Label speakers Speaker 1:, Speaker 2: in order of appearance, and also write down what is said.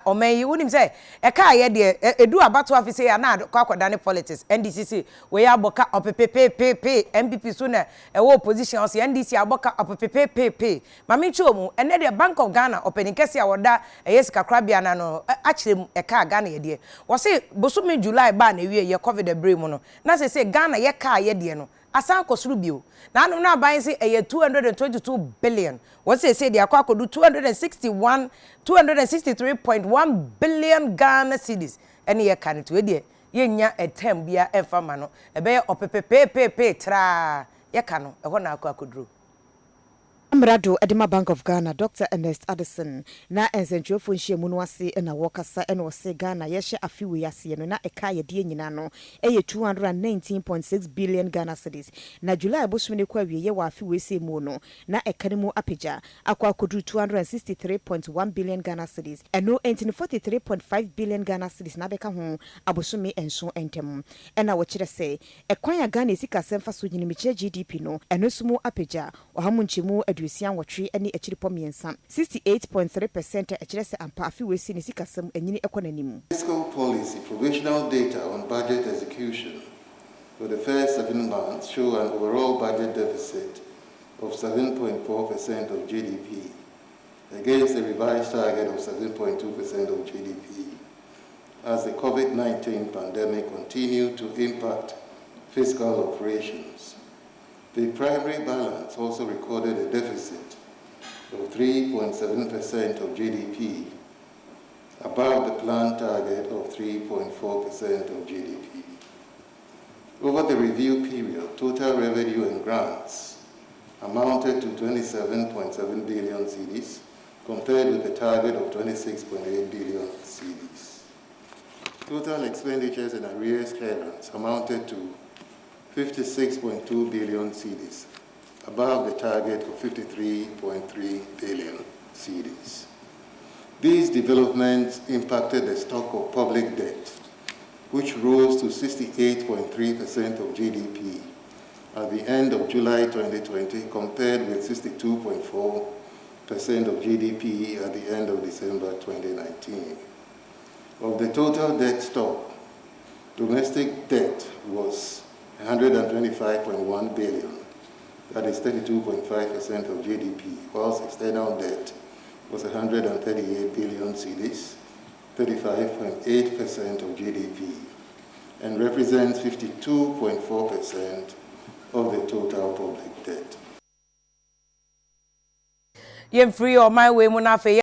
Speaker 1: O may wouldn't say a car ye dear do about to office ya na kwakwada ne politics NDCC we ya boka opepepepepe MPP sooner a war position os NDC aboka opepepepepe mami chomu ene de Bank of Ghana opening kesi awoda yesika krabia na no akire e car Ghana ye dear was say bosumi July ba na wie ye covid the brain no na say Ghana ye car ye dear no asan kosuru bio na no na ban say 222 billion what say they akwa kodu 263.1 billion Ghana cedis ene ye kan to we ye nya etem bia efa ma no e be opepepepe tra ye ka no e ho na akwa koduro
Speaker 2: Amrado Edema Bank of Ghana, Dr. Ernest Addison, na enzentrofo nhye mu no ase na wokasa ena ose Ghana yehye afiwe ase no na eka ye die nyina no eye 219.6 billion Ghana cedis na July bosumne kwa wie ye wa afiwe se mu no na eka ne mu apeja akwa kodru 263.1 billion Ghana cedis eno 43.5 billion Ghana cedis na beka ho abosume enso entem ena wo kire se ekwan ya Ghana esika semfa so nyini meche GDP no eno sumu apeja ohamu nchimu Adusian watri any echiripom yensan 68.3% echirese ampa afiwesi ni sikasem enyini ekonanim.
Speaker 3: Fiscal policy provisional data on budget execution for the first 7 months show an overall budget deficit of 7.4% of GDP against a revised target of 7.2% of GDP as the COVID-19 pandemic continued to impact fiscal operations. The primary balance also recorded a deficit of 3.7% of GDP, above the planned target of 3.4% of GDP. Over the review period, total revenue and grants amounted to 27.7 billion cedis, compared with a target of 26.8 billion cedis. Total expenditures and arrears clearance amounted to 56.2 billion cedis, above the target of 53.3 billion cedis. These developments impacted the stock of public debt, which rose to 68.3% of GDP at the end of July 2020, compared with 62.4% of GDP at the end of December 2019. Of the total debt stock, domestic debt was 125.1 billion, that is 32.5% of GDP, whilst external debt was 138 billion cedis, 35.8% of GDP, and represents 52.4% of the total public debt.
Speaker 1: Yem free or my way munafe